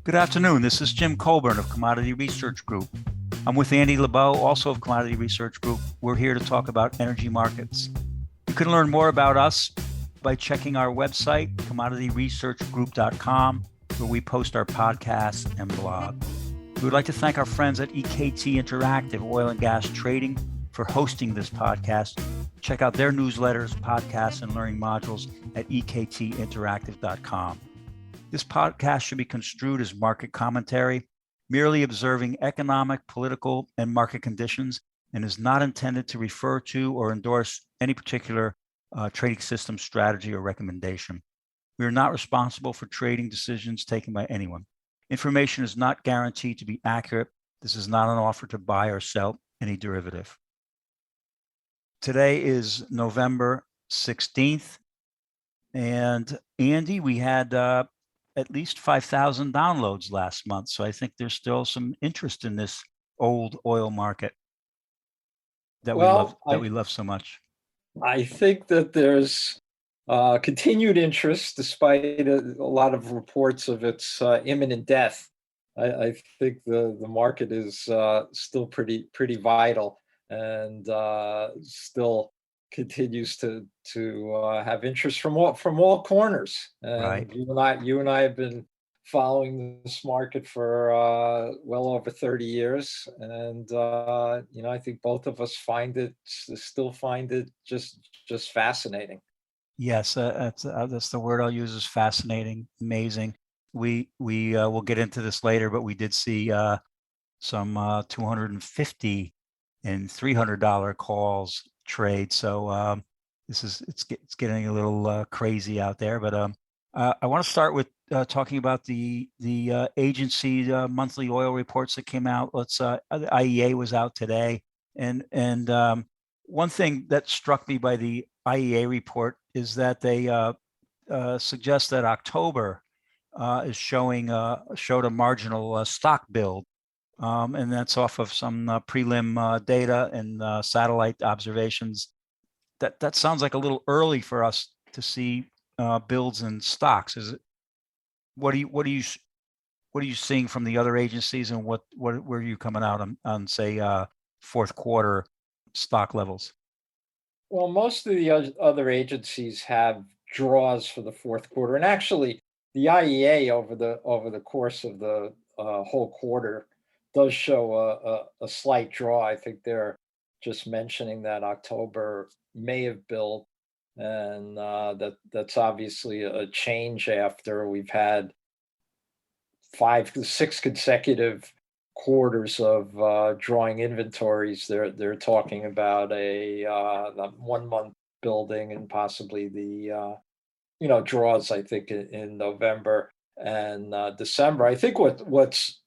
Good afternoon. This is Jim Colburn of Commodity Research Group. I'm with Andy Lebow, also of Commodity Research Group. We're here to talk about energy markets. You can learn more about us by checking our website, commodityresearchgroup.com, where we post our podcasts and blog. We would like to thank our friends at EKT Interactive Oil and Gas Trading for hosting this podcast. Check out their newsletters, podcasts, and learning modules at ektinteractive.com. This podcast should be construed as market commentary, merely observing economic, political, and market conditions, and is not intended to refer to or endorse any particular trading system, strategy, or recommendation. We are not responsible for trading decisions taken by anyone. Information is not guaranteed to be accurate. This is not an offer to buy or sell any derivative. Today is November 16th. And Andy, we had at least 5,000 downloads last month. So I think there's still some interest in this old oil market that we love so much. I think that there's continued interest despite a lot of reports of its imminent death. I think the market is still pretty vital and still continues to have interest from all corners. And Right. You and I have been following this market for well over 30 years, and I think both of us still find it just fascinating. Yes, that's the word I'll use, is fascinating, amazing. We will get into this later, but we did see some $250 and $300 calls trade. So it's getting a little crazy out there. But I want to start with talking about the agency monthly oil reports that came out. The IEA was out today, and one thing that struck me by the IEA report is that they suggest that October is showed a marginal stock build. And that's off of some prelim data and satellite observations. That sounds like a little early for us to see builds in stocks. Is it? What are you seeing from the other agencies, and where are you coming out on say fourth quarter stock levels? Well, most of the other agencies have draws for the fourth quarter, and actually, the IEA over the course of the whole quarter does show a slight draw. I think they're just mentioning that October may have built, and that's obviously a change after we've had 6 consecutive quarters of drawing inventories. They're talking about a 1 month building and possibly the draws. I think in November and December. I think what's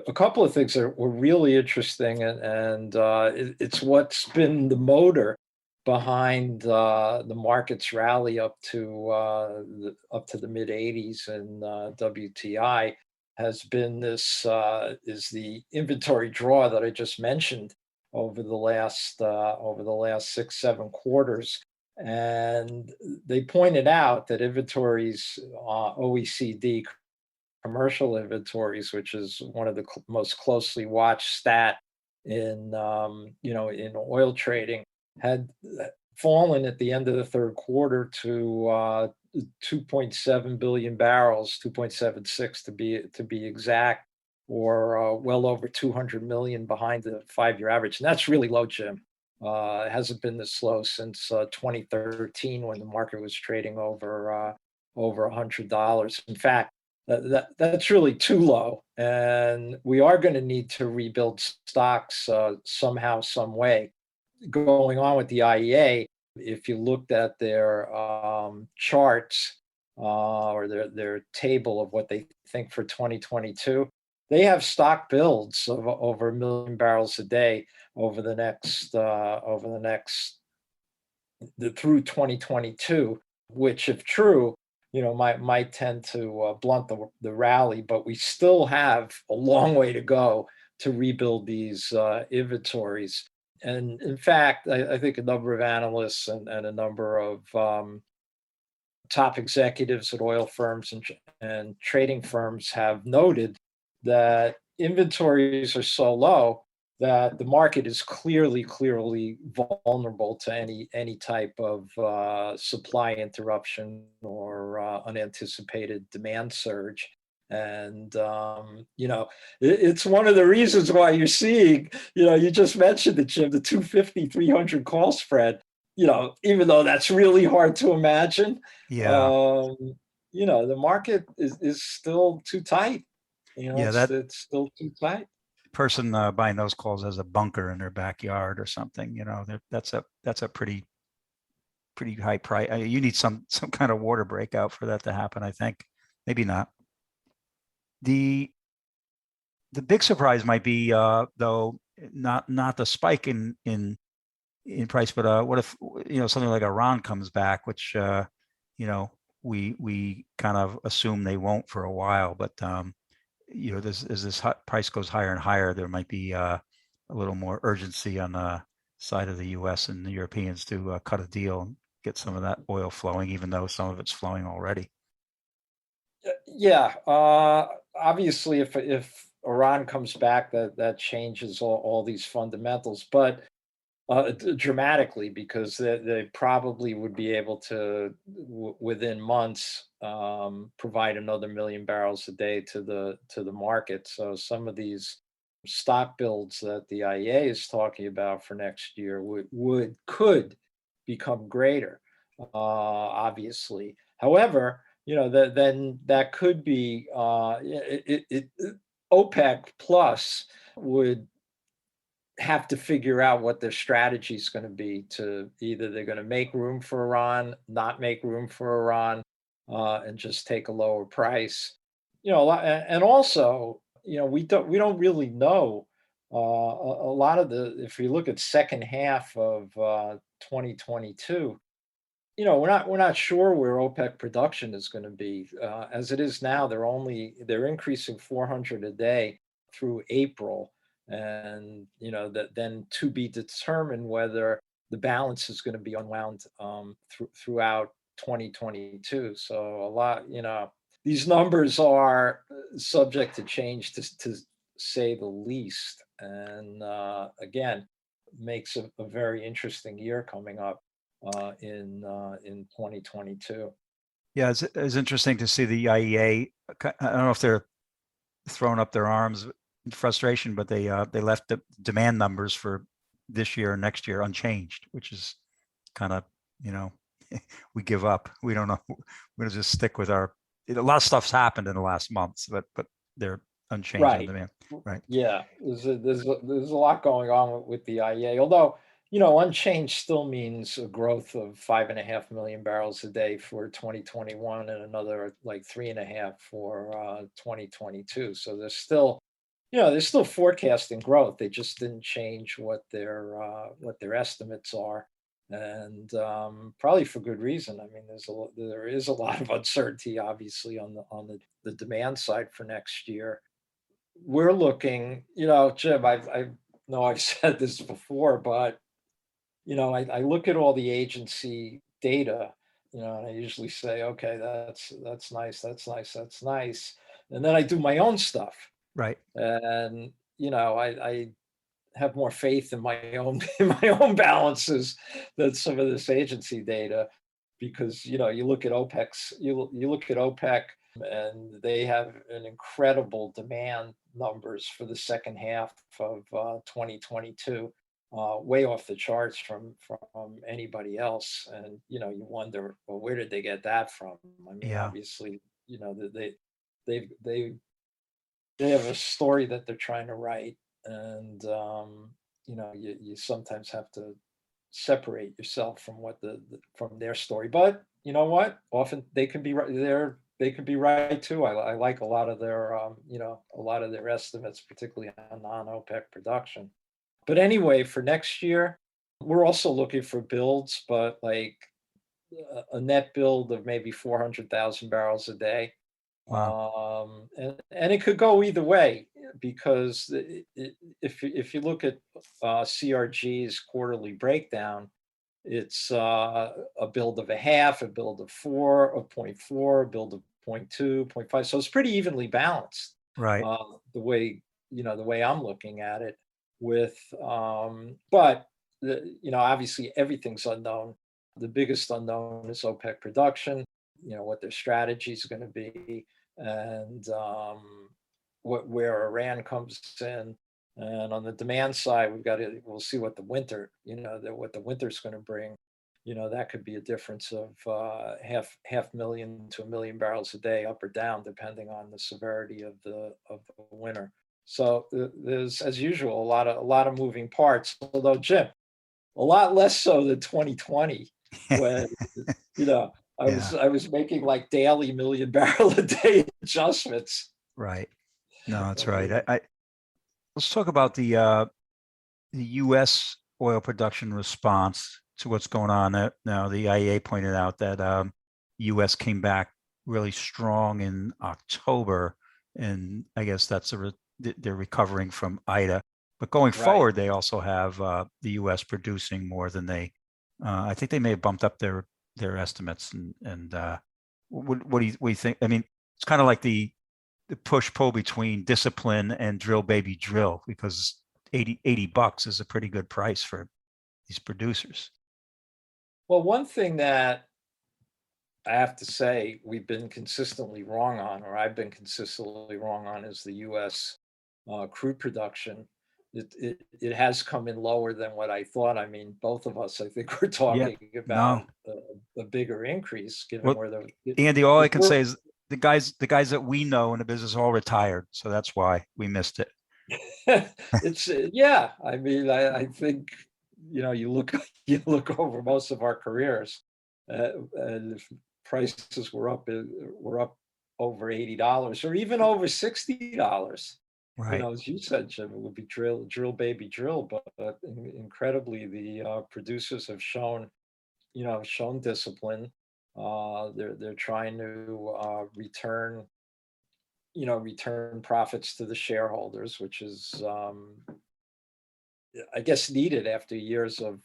a couple of things that were really interesting, and it's what's been the motor behind the market's rally up to the mid 80s and WTI has been this is the inventory draw that I just mentioned over the last 6-7 quarters. And they pointed out that inventories, OECD commercial inventories, which is one of the most closely watched stat in in oil trading, had fallen at the end of the third quarter to 2.7 billion barrels, 2.76 to be exact, or well over 200 million behind the 5-year average. And that's really low, Jim. It hasn't been this low since 2013, when the market was trading over $100. In fact, that's really too low, and we are going to need to rebuild stocks somehow, some way. Going on with the IEA, if you looked at their charts or their table of what they think for 2022, they have stock builds of over 1 million barrels a day over the next through 2022, which, if true, might tend to blunt the rally, but we still have a long way to go to rebuild these inventories. And in fact, I think a number of analysts and a number of top executives at oil firms and trading firms have noted that inventories are so low that the market is clearly vulnerable to any type of supply interruption or unanticipated demand surge. And it's one of the reasons why you're seeing, you just mentioned it, Jim, the 250, 300 call spread. Even though that's really hard to imagine, Yeah. um, the market is still too tight. Yeah. It's That it's still too tight. person buying those calls has a bunker in their backyard or something. That's a pretty high price. You need some kind of water breakout for that to happen. I think maybe not. The the big surprise might be though not the spike in price, but what if something like Iran comes back, which you know we kind of assume they won't for a while, but this as this price goes higher and higher, there might be a little more urgency on the side of the U.S. and the Europeans to cut a deal and get some of that oil flowing, even though some of it's flowing already. Yeah, obviously, if Iran comes back, that changes all these fundamentals, but dramatically, because they probably would be able to, within months, provide another million barrels a day to the market. So some of these stock builds that the IEA is talking about for next year could become greater, obviously. However, then that could be OPEC plus would have to figure out what their strategy is going to be. To either they're going to make room for Iran, not make room for Iran, and just take a lower price. And also, we don't really know. A lot of if you look at second half of 2022, we're not sure where OPEC production is going to be. As it is now, they're increasing 400 a day through April, and that then to be determined whether the balance is going to be unwound throughout 2022. So a lot, these numbers are subject to change, to say the least. And again, makes a very interesting year coming up in 2022. Yeah, it's interesting to see the IEA. I don't know if they're throwing up their arms in frustration, but they left the demand numbers for this year and next year unchanged, which is kind of you know we give up. We don't know. We're gonna just stick with our. A lot of stuff's happened in the last months, but they're unchanged on Right. demand. Right. Yeah. There's a lot going on with the IEA. Although, unchanged still means a growth of 5.5 million barrels a day for 2021 and another like 3.5 for 2022. So they're still forecasting growth. They just didn't change what their estimates are, and probably for good reason. I mean, there is a lot of uncertainty, obviously, on the demand side for next year. We're looking, Jim. I know I've said this before, but I look at all the agency data, and I usually say, okay, that's nice, that's nice, that's nice, and then I do my own stuff, Right. and I have more faith in my own in my own balances than some of this agency data, because you look at OPEC, and they have an incredible demand numbers for the second half of 2022, way off the charts from anybody else. And you wonder, well, where did they get that from? I mean, Yeah. obviously, they they they have a story that they're trying to write, and you sometimes have to separate yourself from from their story. But you know what? Often they can be right. They can be right too. I like a lot of their estimates, particularly on non-OPEC production. But anyway, for next year, we're also looking for builds, but like a net build of maybe 400,000 barrels a day. Wow. And it could go either way, because if you look at CRG's quarterly breakdown, it's a build of a half, a build of 4, of point 0.4, a build of point 0.2, point 0.5. So it's pretty evenly balanced, Right. the way, the way I'm looking at it with, but obviously everything's unknown. The biggest unknown is OPEC production, what their strategy is going to be, and where Iran comes in. And on the demand side, we'll see what the winter, what the winter's going to bring. That could be a difference of half million to 1 million barrels a day, up or down, depending on the severity of the winter. So there's, as usual, a lot of moving parts. Although, Jim, a lot less so than 2020, when you know I Yeah. was I was making like daily 1 million barrel a day adjustments. Right. No, that's right. Uh, Let's talk about the U.S. oil production response to what's going on now. The IEA pointed out that U.S. came back really strong in October, and I guess they're recovering from Ida. But going right. forward, they also have the U.S. producing more than I think they may have bumped up their estimates. And what do you think? I mean, it's kind of like the push pull between discipline and drill baby drill, because $80 is a pretty good price for these producers. Well, one thing that I have to say we've been consistently wrong on, or I've been consistently wrong on, is the U.S. Crude production. It has come in lower than what I thought. I mean, both of us, I think, we're Yeah. talking about No. a bigger increase, given Well, where Andy, all I if can we're say is the guys that we know in the business are all retired, so that's why we missed it. it's yeah. I mean, I think you look you look over most of our careers, and if prices were up over $80 or even over $60. Right. As you said, Jim, it would be drill baby drill. But incredibly, the producers have shown discipline. They're trying to return profits to the shareholders, which is, I guess, needed after years of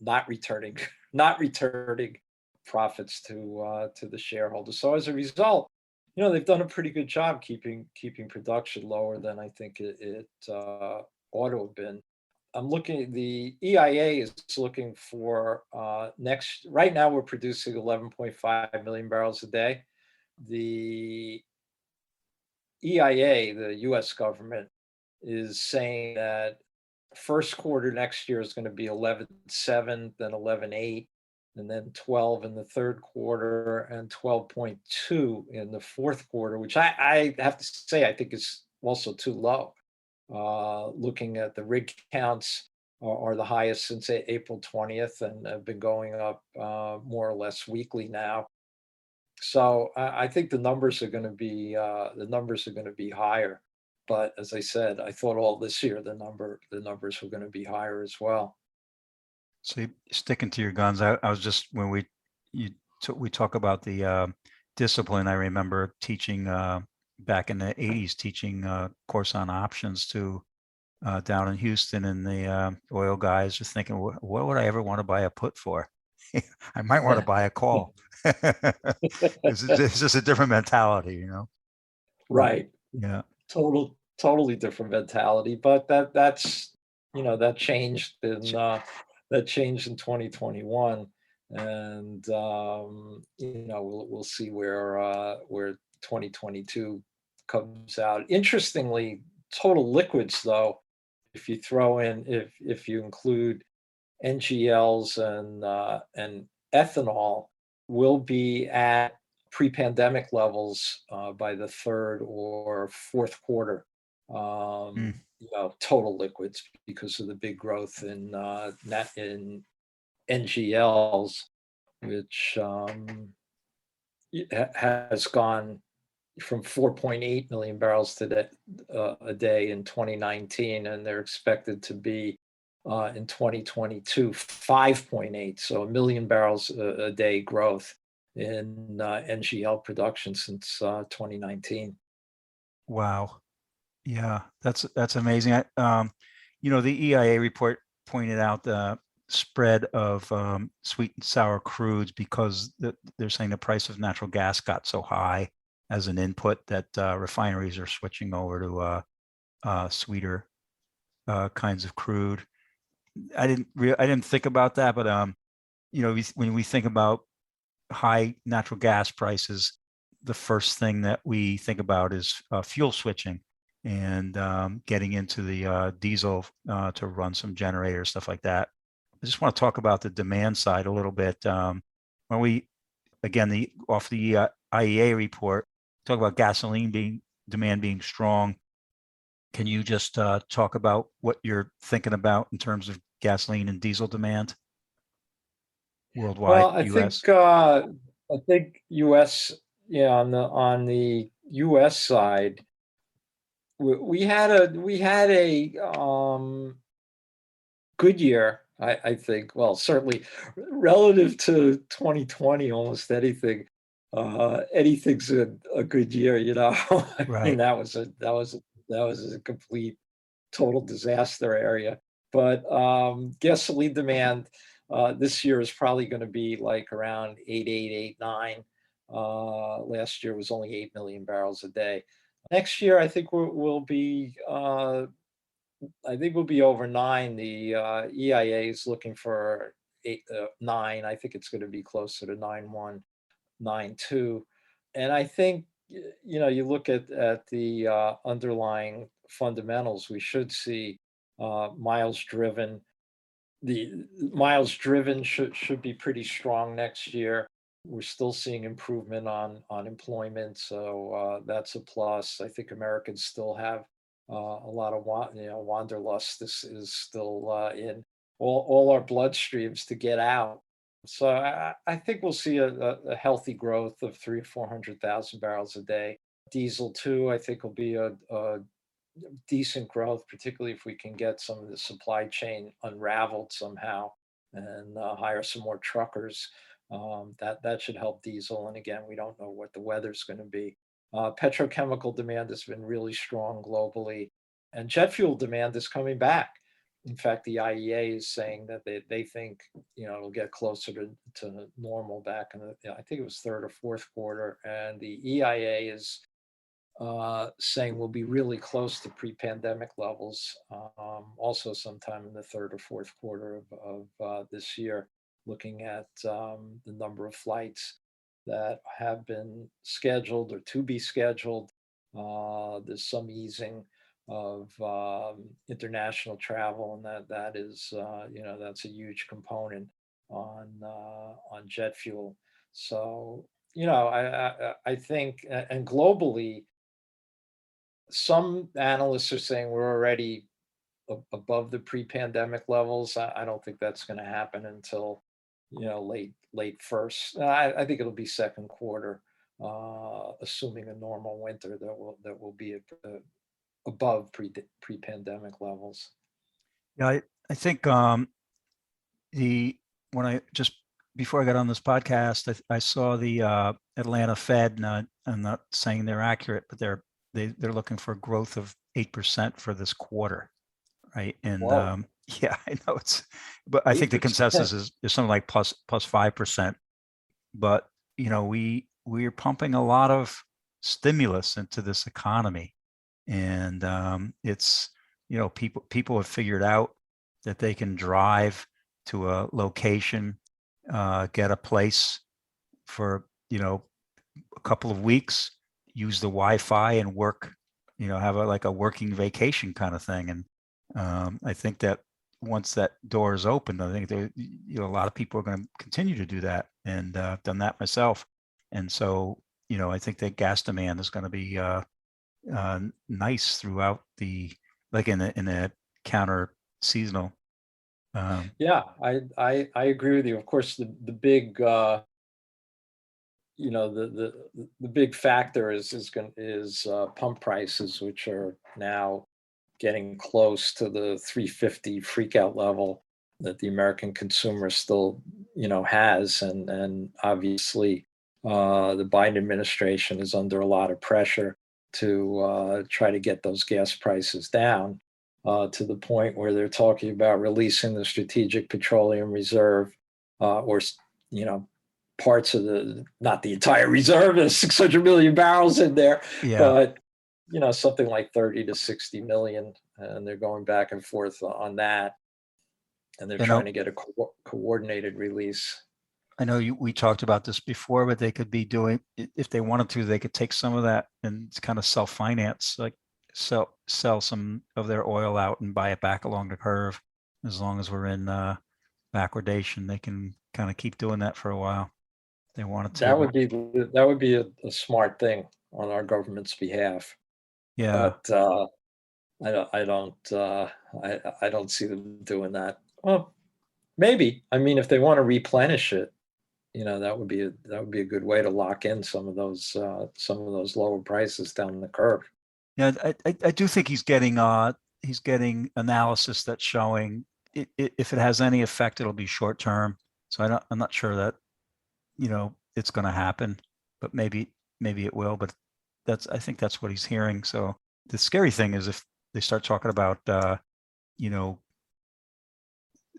not returning not returning profits to the shareholders. So as a result, they've done a pretty good job keeping production lower than I think it ought to have been. The EIA is looking for next. Right now, we're producing 11.5 million barrels a day. The EIA, the U.S. government, is saying that first quarter next year is going to be 11.7, then 11.8, and then 12 in the third quarter, and 12.2 in the fourth quarter, which I have to say I think is also too low. Looking at the rig counts are the highest since April 20th, and have been going up more or less weekly now. So I think the numbers are going to be higher. But as I said, I thought all this year the numbers were going to be higher as well. So sticking to your guns, I was just when we talk about the discipline. I remember teaching back in the '80s, teaching course on options to down in Houston, and the oil guys were thinking, what would I ever want to buy a put for? I might want to buy a call. It's just a different mentality. Well, Right. yeah. Totally different mentality. But that's that changed in Ch- 2021. And we'll see where 2022 comes out. Interestingly, total liquids, though, if you include NGLs and ethanol, will be at pre-pandemic levels by the third or fourth quarter. mm, Total liquids, because of the big growth in NGLs, which has gone from 4.8 million barrels a day in 2019, and they're expected to be in 2022 5.8, so 1 million barrels a day growth in NGL production since 2019. wow. Yeah, that's amazing. The EIA report pointed out spread of sweet and sour crudes because they're saying the price of natural gas got so high as an input that refineries are switching over to sweeter kinds of crude. I didn't think about that, but when we think about high natural gas prices, the first thing that we think about is fuel switching and getting into the diesel to run some generators, stuff like that. I just want to talk about the demand side a little bit. When we, again, off the IEA report, talk about gasoline demand being strong. Can you just talk about what you're thinking about in terms of gasoline and diesel demand worldwide, Well, I U.S.? think US, yeah, on the US side, we had a good year, I think. Well, certainly relative to 2020, almost anything's a good year, you know. I mean, Right, that was a complete total disaster area. But gasoline demand this year is probably going to be like around 88, 89. Last year was only 8 million barrels a day. Next year, I think we'll be over 9. The EIA is looking for 9. I think it's going to be closer to 9.1, 9.2. And I think, you look at the underlying fundamentals, we should see miles driven. The miles driven should be pretty strong next year. We're still seeing improvement on employment, so that's a plus. I think Americans still have a lot of wanderlust. This is still in all our bloodstreams to get out. So I think we'll see a healthy growth of 300,000 or 400,000 barrels a day. Diesel too, I think will be a decent growth, particularly if we can get some of the supply chain unraveled somehow and hire some more truckers. That should help diesel. And again, we don't know what the weather's going to be. Petrochemical demand has been really strong globally, and jet fuel demand is coming back. In fact, the IEA is saying that they think it'll get closer to normal back in I think it was third or fourth quarter, and the EIA is saying we'll be really close to pre-pandemic levels, also sometime in the third or fourth quarter of this year, looking at the number of flights that have been scheduled or to be scheduled. There's some easing of international travel, and that is, that's a huge component on jet fuel. So, I think, and globally, some analysts are saying we're already above the pre-pandemic levels. I don't think that's going to happen until late first. I think it'll be second quarter, assuming a normal winter that will be above pre-pandemic levels. yeah, I think the when I just before I got on this podcast, I saw the Atlanta Fed, and I'm not saying they're accurate, but they're looking for growth of 8% for this quarter, right? And Whoa, yeah, I know but I think the 8%. consensus is something like plus 5%. But we're pumping a lot of stimulus into this economy, and it's people have figured out that they can drive to a location, get a place for a couple of weeks, use the Wi-Fi and work, have like a working vacation kind of thing. And I think that once that door is open, I think a lot of people are going to continue to do that, and I've done that myself. And so, I think that gas demand is going to be nice throughout like in the counter seasonal. Yeah, I agree with you. Of course, the big the big factor is pump prices, which are now getting close to the 350 freakout level that the American consumer still has, and obviously the Biden administration is under a lot of pressure to try to get those gas prices down. to the point where they're talking about releasing the Strategic Petroleum Reserve, or you know, parts of the, not the entire reserve. There's 600 million barrels in there, Yeah. but something like 30 to 60 million, and they're going back and forth on that, and they're You know, trying to get a coordinated release. I know we talked about this before, but they could be doing, if they wanted to, they could take some of that and kind of self-finance, like sell some of their oil out and buy it back along the curve. As long as we're in backwardation, they can kind of keep doing that for a while. If they wanted to, That but would be a smart thing on our government's behalf. yeah, But I don't see them doing that. Well, maybe. I mean, if they want to replenish it, that would be a good way to lock in some of those lower prices down the curve. yeah, I do think he's getting analysis that's showing if it has any effect, it'll be short term. So I'm not sure that it's going to happen, but maybe it will. But I think that's what he's hearing. So the scary thing is if they start talking about you know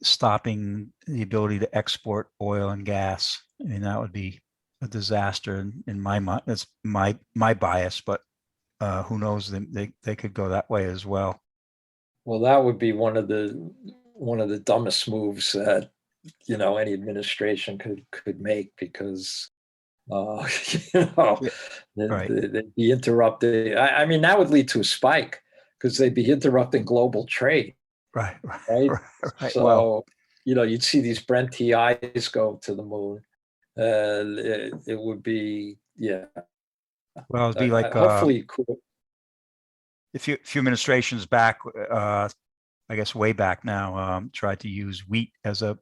stopping the ability to export oil and gas. I mean, that would be a disaster in my mind. That's my bias, but who knows? They could go that way as well. Well, that would be one of the dumbest moves that any administration could make, because you know Yeah. Right. they'd be interrupting. I mean, that would lead to a spike because they'd be interrupting global trade, Right. Right. right? Right. Right. Well, So you'd see these Brent TIs go to the moon. It would be, yeah. it'd be like Hopefully, cool. a few administrations back. I guess way back now, tried to use wheat as a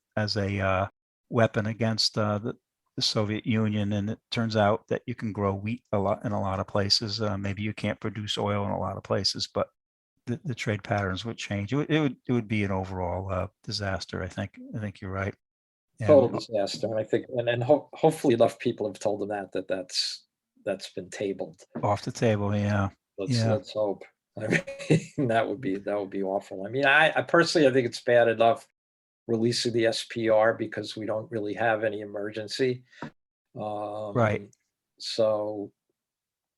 weapon against the Soviet Union, and it turns out that you can grow wheat a lot in a lot of places. Maybe you can't produce oil in a lot of places, but the trade patterns would change. It would be an overall disaster. I think you're right. Total And disaster. And I think, and hopefully enough people have told them that's been tabled. off the table. Yeah, yeah, Let's hope. I mean, that would be awful. I mean, I personally, I think it's bad enough releasing the SPR because we don't really have any emergency. right. Um, so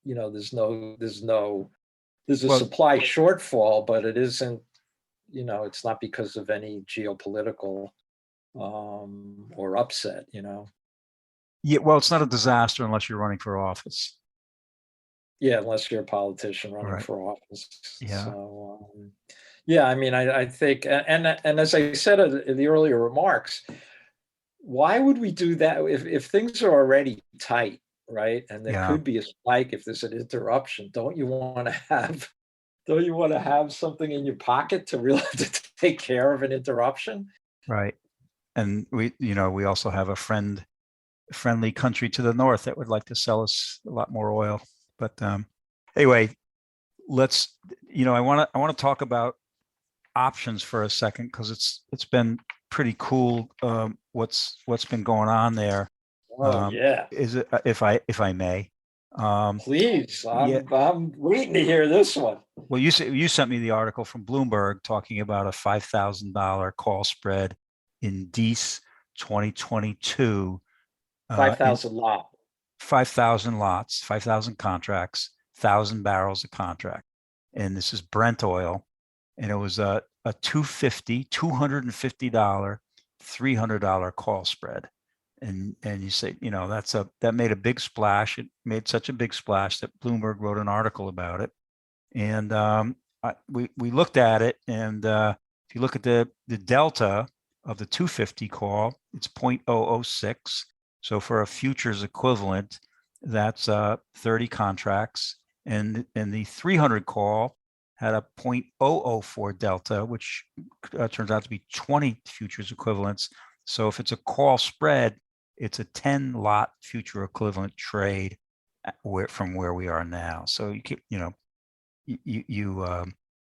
there's a Well, supply shortfall, but it isn't. It's not because of any geopolitical or upset. yeah. Well, it's not a disaster unless you're running for office. Yeah, unless you're a politician running Right. for office. Yeah. So, yeah, I mean, I think, and as I said in the earlier remarks, why would we do that if things are already tight, right? And there Yeah. could be a spike if there's an interruption. Don't you want to have something in your pocket to really to take care of an interruption? Right. And we also have a friendly country to the north that would like to sell us a lot more oil. But anyway, let's I want to talk about options for a second because it's been pretty cool what's been going on there. Oh yeah, Is it if I may? please. Yeah. I'm waiting to hear this one. Well, you sent me the article from Bloomberg talking about a $5,000 call spread in DEIS 2022 in 5,000 lot. 5,000 lots, 5,000 contracts, 1,000 barrels a contract. And this is Brent oil. And it was a $250, $300 call spread. And you say, that made a big splash. It made such a big splash that Bloomberg wrote an article about it. And we looked at it. And if you look at the delta of the 250 call, it's 0.006. So for a futures equivalent, that's 30 contracts. And the 300 call had a 0.004 delta, which turns out to be 20 futures equivalents. So if it's a call spread, it's a 10 lot future equivalent trade from where we are now. So you keep,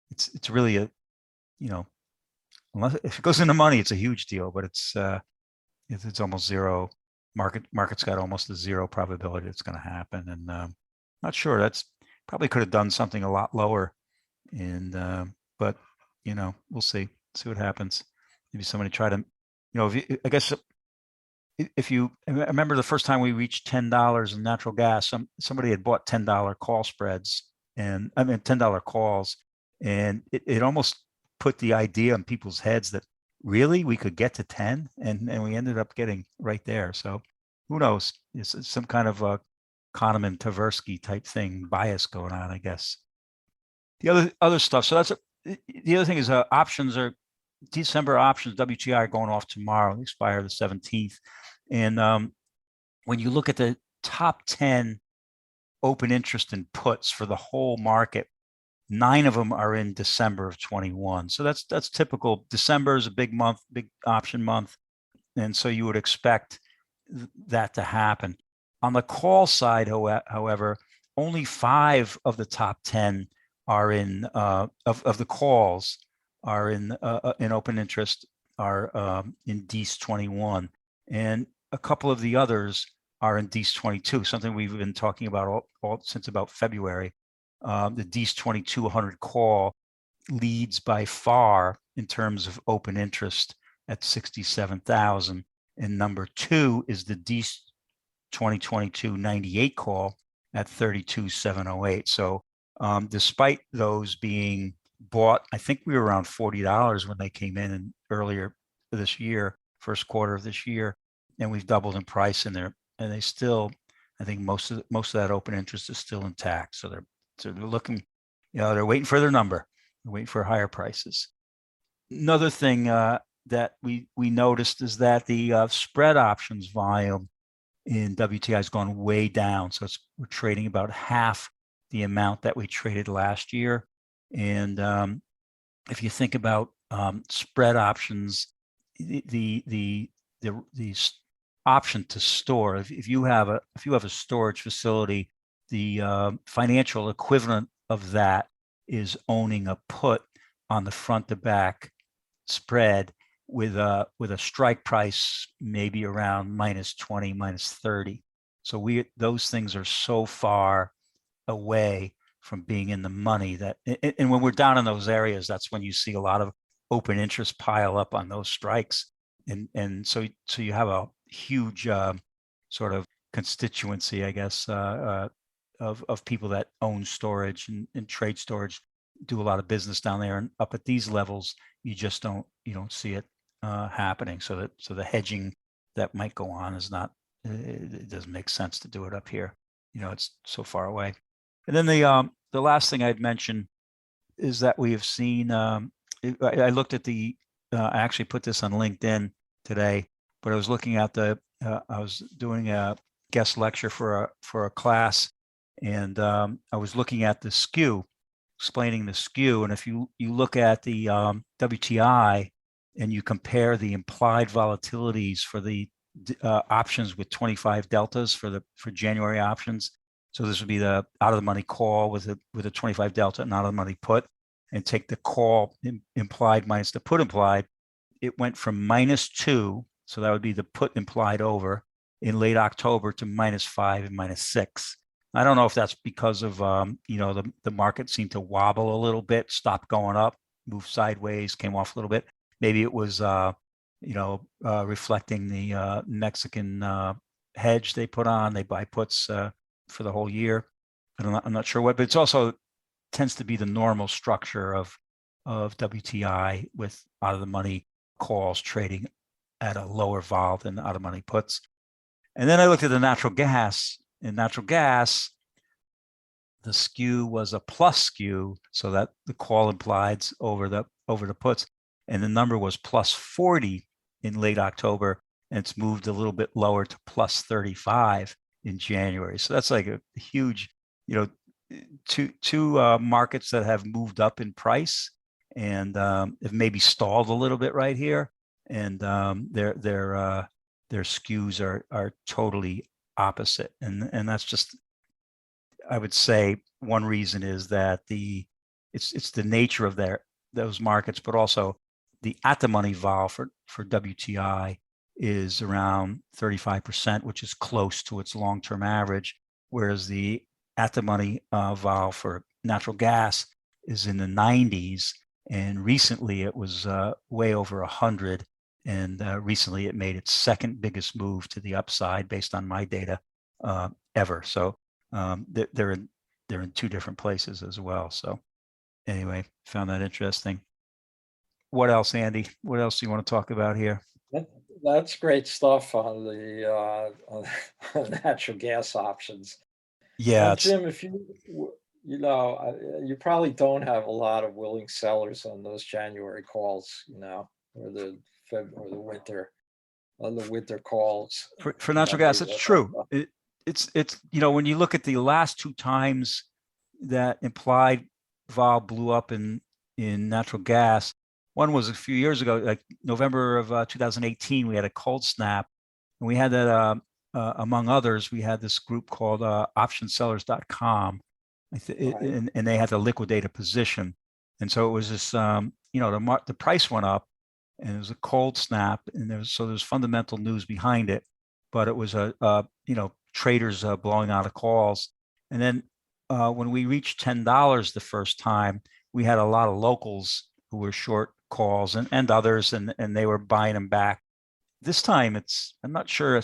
it's really unless if it goes into money, it's a huge deal, but it's almost zero. Market's got almost a zero probability it's going to happen, and not sure. That's probably could have done something a lot lower, and but we'll see what happens. Maybe somebody try to, if you, I guess if you I remember the first time we reached $10 in natural gas, somebody had bought $10 call spreads, and I mean $10 calls, and it almost put the idea in people's heads that really we could get to 10, and we ended up getting right there. So who knows? It's some kind of a Kahneman Tversky type thing, bias going on, I guess. The other stuff. So the other thing is options are December options. WTI are going off tomorrow. They expire the 17th. And when you look at the top 10 open interest in puts for the whole market, 9 of them are in December of 21. So that's typical. December is a big month, big option month. And so you would expect that to happen. On the call side, however, only 5 of the top 10 are in of the calls are in open interest, are in DEES 21, and a couple of the others are in DEES 22, something we've been talking about all since about February. The DEES 22 100 call leads by far in terms of open interest at 67,000, and number 2 is the DEES 2022 98 call at 32,708. So despite those being bought, I think we were around $40 when they came in earlier this year, first quarter of this year, and we've doubled in price in there. And they still, I think most of that open interest is still intact. So they're looking, they're waiting for their number. They're waiting for higher prices. Another thing that we noticed is that the spread options volume in WTI has gone way down. So we're trading about half the amount that we traded last year. And if you think about spread options, the option to store, if you have a storage facility, the financial equivalent of that is owning a put on the front to back spread with a strike price maybe around -20, -30. So those things are so far away from being in the money that, and when we're down in those areas, that's when you see a lot of open interest pile up on those strikes, and so you have a huge sort of constituency, I guess, of people that own storage and trade storage, do a lot of business down there, and up at these levels, you don't see it happening. So the hedging that might go on is not. It doesn't make sense to do it up here. It's so far away. And then the last thing I'd mention is that we have seen. I looked at I actually put this on LinkedIn today, but I was looking at I was doing a guest lecture for a class, and I was looking at the skew, explaining the skew. And if you look at the WTI and you compare the implied volatilities for the options with 25 deltas for January options. So this would be the out of the money call with a 25 delta and out of the money put, and take the call implied minus the put implied. It went from -2, so that would be the put implied over in late October, to -5 and -6. I don't know if that's because of the market seemed to wobble a little bit, stopped going up, moved sideways, came off a little bit. Maybe it was reflecting the Mexican hedge they put on. They buy puts for the whole year. I'm not sure what, but it's also tends to be the normal structure of WTI, with out of the money calls trading at a lower vol than out of money puts. And then I looked at the natural gas. In natural gas, the skew was a plus skew, so that the call implied over the puts, and the number was +40 in late October, and it's moved a little bit lower to +35 in January. So that's like a huge, two markets that have moved up in price, and have maybe stalled a little bit right here, and their skews are totally opposite, and that's just, I would say, one reason is that it's the nature of those markets, but also the at the money vol for WTI is around 35%, which is close to its long-term average, whereas the at the money vol for natural gas is in the 90s, and recently it was way over 100. And recently it made its second biggest move to the upside based on my data ever. So they're in two different places as well. So anyway, found that interesting. What else, Andy? What else do you want to talk about here? That, that's great stuff on the on natural gas options. Yeah, And it's Jim, if you probably don't have a lot of willing sellers on those January calls, or the or the winter on the winter calls. for natural gas. Maybe It's true. It's when you look at the last two times that implied vol blew up in natural gas. One was a few years ago, like November of 2018. We had a cold snap, and we had that among others. We had this group called optionsellers.com, right. and they had to liquidate a position, and so it was this. The price went up, and it was a cold snap, and there's fundamental news behind it, but it was traders blowing out of calls, and then when we reached $10 the first time, we had a lot of locals who were short calls and others, and they were buying them back. This time, I'm not sure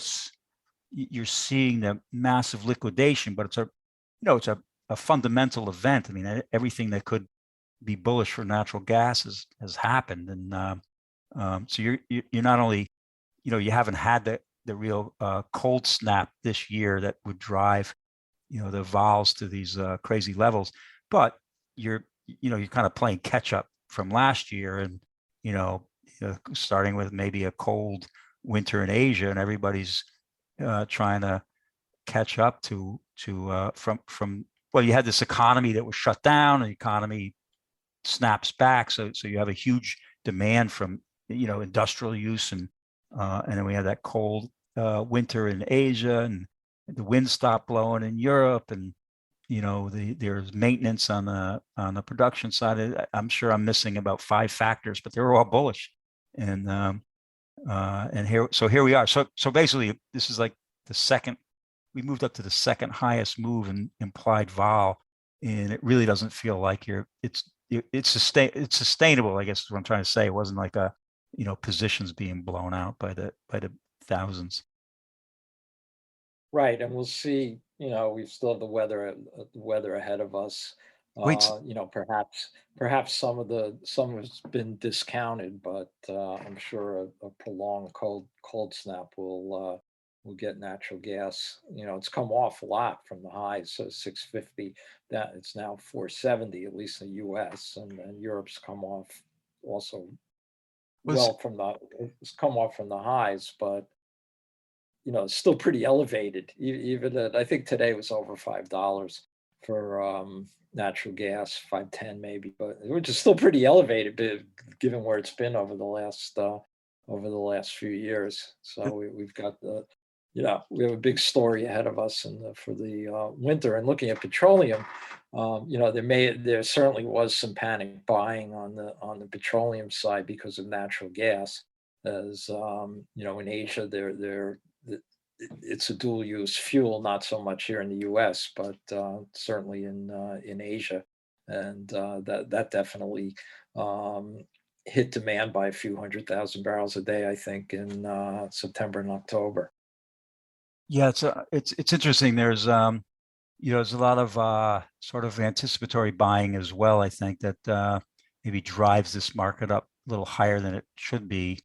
you're seeing the massive liquidation, but it's a fundamental event. I mean, everything that could be bullish for natural gas has happened, and so you're not only, you haven't had the real cold snap this year that would drive the vols to these crazy levels, but you're kind of playing catch up from last year, and starting with maybe a cold winter in Asia, and everybody's trying to catch up from well, you had this economy that was shut down, and the economy snaps back, so you have a huge demand from industrial use, and then we had that cold winter in Asia, and the wind stopped blowing in Europe, and there's maintenance on the production side. I'm sure I'm missing about 5 factors, but they're all bullish, and here we are. So basically, this is like the second. We moved up to the second highest move in implied vol, and it really doesn't feel like it's sustainable. I guess is what I'm trying to say. It wasn't like positions being blown out by the thousands. Right, and we'll see, we still have the weather ahead of us. Wait, Perhaps some has been discounted, but I'm sure a prolonged cold snap will get natural gas. It's come off a lot from the highs, so 650, that it's now 470, at least in the US, and Europe's come off also was it's come off from the highs, but it's still pretty elevated. Even at, I think today was over $5 for natural gas, 510 maybe, but which is still pretty elevated, given where it's been over the last few years. So we've got we have a big story ahead of us for the winter. And looking at petroleum, there certainly was some panic buying on the petroleum side because of natural gas, as in Asia it's a dual use fuel, not so much here in the US, but certainly in Asia, and that definitely hit demand by a few 100,000 barrels a day, I think, in September and October. Yeah, it's interesting. There's a lot of sort of anticipatory buying as well. I think that maybe drives this market up a little higher than it should be.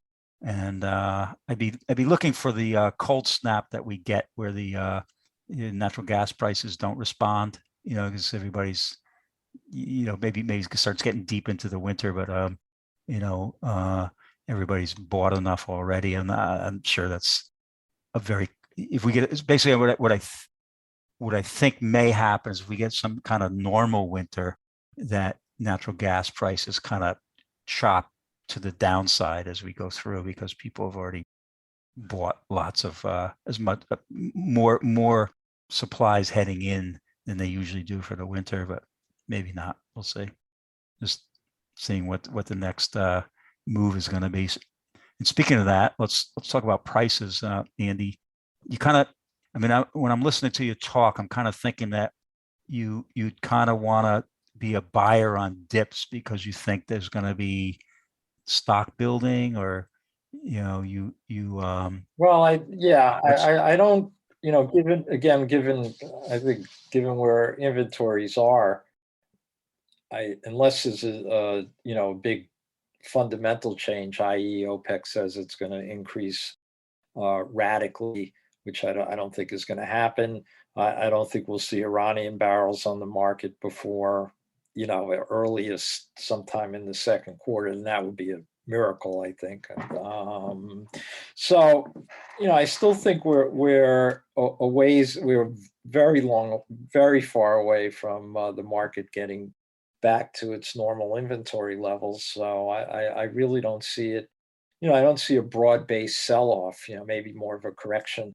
And I'd be looking for the cold snap that we get, where the natural gas prices don't respond. Because everybody's maybe starts getting deep into the winter, but you know everybody's bought enough already, and I'm sure that's a very if we get it's basically what I think may happen is if we get some kind of normal winter, that natural gas prices kind of chop to the downside as we go through, because people have already bought lots of as much more supplies heading in than they usually do for the winter, but maybe not. We'll see. Just seeing what the next move is going to be. And speaking of that, let's talk about prices, Andy. You kind of, when I'm listening to you talk, I'm kind of thinking that you'd kind of want to be a buyer on dips because you think there's going to be stock building, or Well, yeah, what's I don't, given, I think, given where inventories are, unless there's big fundamental change, i.e. OPEC says it's going to increase radically, which I don't think is going to happen. I don't think we'll see Iranian barrels on the market before, at earliest sometime in the second quarter, and that would be a miracle, I think. So, I still think we're very long, very far away from the market getting back to its normal inventory levels. So I really don't see it. I don't see a broad-based sell-off, maybe more of a correction.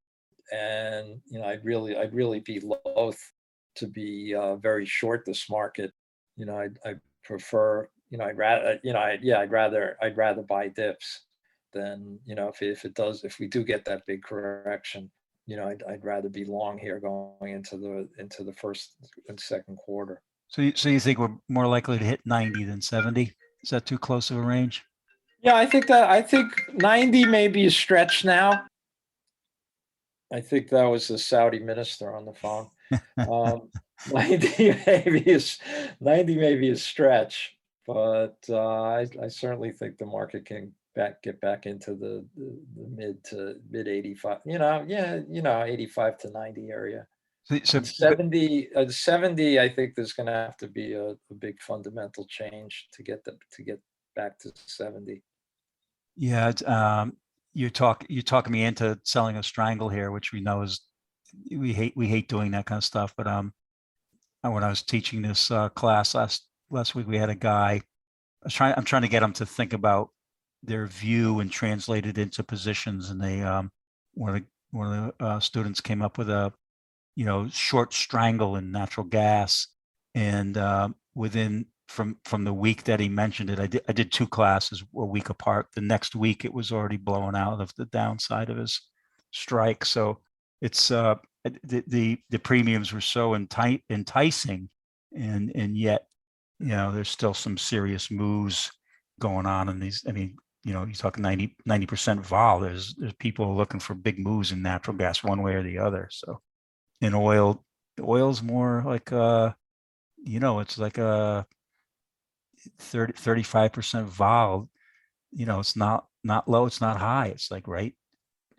And, I'd really be loath to be very short this market. I prefer, I'd rather, I'd rather buy dips than, if we do get that big correction, I'd rather be long here going into the first and second quarter. so you think we're more likely to hit 90 than 70? Is that too close of a range? Yeah, I think 90 may be a stretch now. I think that was the Saudi minister on the phone. Um, 90 maybe is 90 may be a stretch, but I certainly think the market can get back into the mid 85. Yeah, 85 to 90 area. So, And 70, I think there's going to have to be a big fundamental change to get back to 70. yeah, you're talking me into selling a strangle here, which we know is we hate doing that kind of stuff. But when I was teaching this class last week, we had a guy. I'm trying to get them to think about their view and translate it into positions. And they one of the students came up with a short strangle in natural gas, and within from the week that he mentioned it, I did two classes a week apart. The next week it was already blown out of the downside of his strike. So it's the premiums were so enticing, and yet there's still some serious moves going on in these. I mean, you talk 90% vol. There's people looking for big moves in natural gas one way or the other. So in oil's more like it's like a 35% vol. It's not low, it's not high, it's like right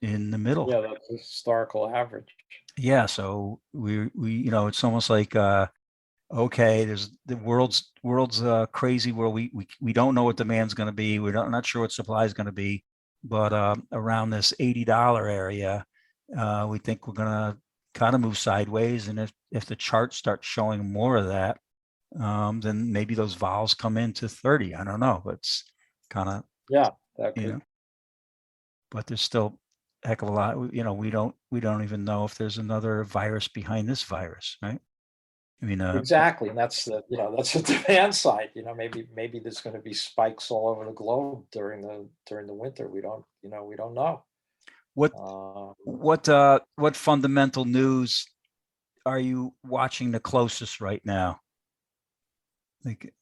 in the middle. Yeah, that's the historical average. Yeah, so we it's almost like okay, there's the world's crazy where we don't know what demand's going to be. Not sure what supply is going to be, but around this $80 area, we think we're going to kind of move sideways. And if the chart starts showing more of that, then maybe those vols come into 30. I don't know, but it's kind of, Yeah, that you could. know, but there's still a heck of a lot. We don't even know if there's another virus behind this virus, right? I mean, Exactly, and that's the demand side. Maybe there's going to be spikes all over the globe during the winter. We don't know. what Uh, what fundamental news are you watching the closest right now? Like,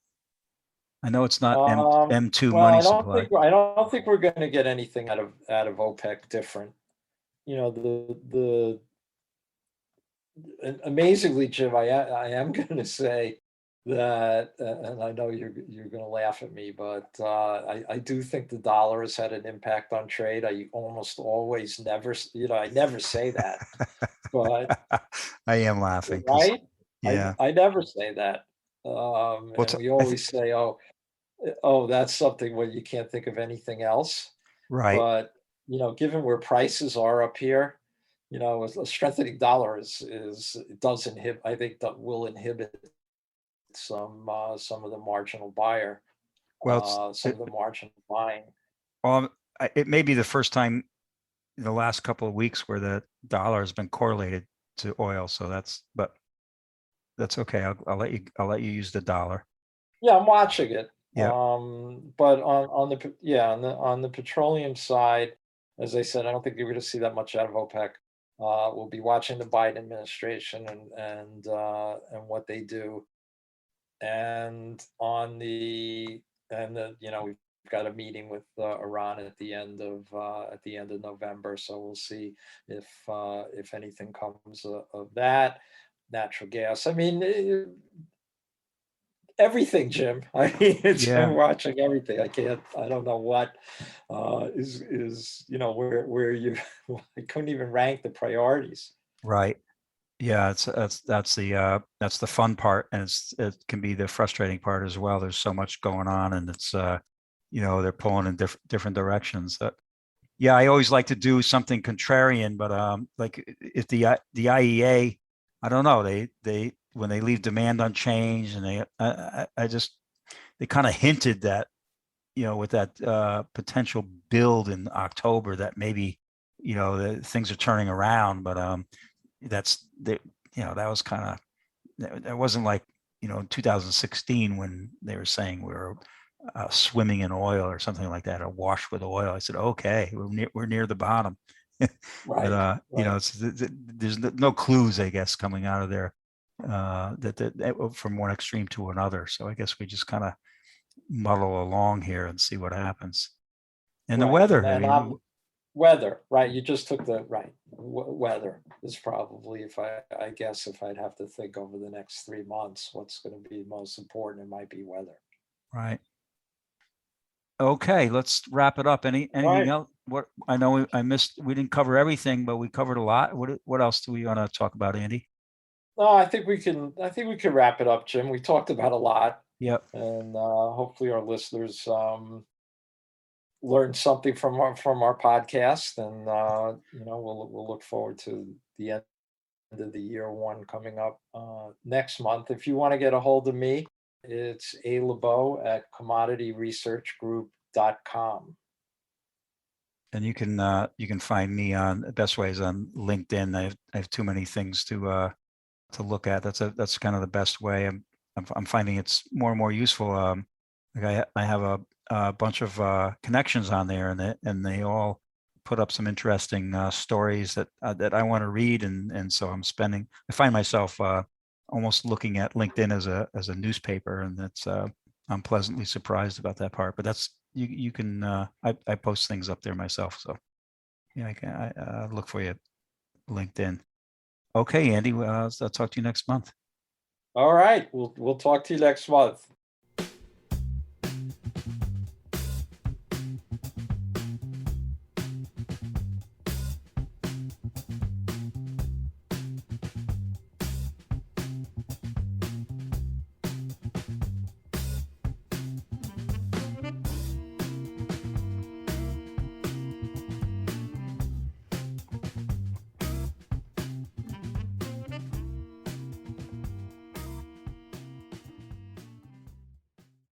I know it's not M2 well, money I don't supply. think I don't think we're going to get anything out of OPEC different. The And amazingly, Jim, I am going to say that, and I know you're going to laugh at me, but I do think the dollar has had an impact on trade. I almost always never, I never say that, but I am laughing because, right, yeah. I never say that, What's and we I think always say, oh, that's something where you can't think of anything else. right. But, given where prices are up here, a strengthening dollar it does inhibit, I think that will inhibit some of the marginal buyer, Well, some of the marginal buying. well, it may be the first time in the last couple of weeks where the dollar has been correlated to oil. So that's okay. I'll let you use the dollar. Yeah, I'm watching it. Yeah. But on the petroleum side, as I said, I don't think you're going to see that much out of OPEC. We'll be watching the Biden administration and what they do. and on the and the we've got a meeting with Iran at the end of November, so we'll see if anything comes of that. Natural gas. I mean, everything, Jim. I mean, it's I'm Yeah. watching everything. I can't. I don't know what is where you. I couldn't even rank the priorities. Right. Yeah, that's the fun part, and it can be the frustrating part as well. There's so much going on, and they're pulling in different directions. Yeah, I always like to do something contrarian, but like if the IEA, I don't know, they when they leave demand unchanged, and I just they kind of hinted that with that potential build in October that maybe things are turning around, but that's the that was kind of that wasn't like in 2016 when they were saying we were swimming in oil or something like that, or washed with oil. I said, okay, we're near the bottom. But Right. Right. there's no clues, I guess, coming out of there that from one extreme to another. So I guess we just kind of muddle along here and see what happens. And the Right. And weather, I then mean, weather. Right. You just took the right. Weather is probably, I guess if I'd have to think over the next 3 months, what's going to be most important, it might be weather. right. Okay, let's wrap it up. All Anything right. else? What I know we didn't cover everything, but we covered a lot. What else do we want to talk about, Andy? No, I think we can. I think we can wrap it up, Jim. We talked about a lot, Yep. and hopefully our listeners learned something from our podcast, and we'll look forward to the end of the year one coming up next month. If you want to get a hold of me, it's a Lebow at commodityresearchgroup.com. And you can find me on the best ways on LinkedIn. I have too many things to look at. That's kind of the best way. I'm finding it's more and more useful. Like I have a bunch of connections on there, and they all put up some interesting stories that I want to read, and so I find myself almost looking at LinkedIn as a newspaper, and I'm pleasantly surprised about that part. But you can I post things up there myself, so yeah, I look for you at LinkedIn. Okay, Andy, I'll talk to you next month. All right, we'll talk to you next month.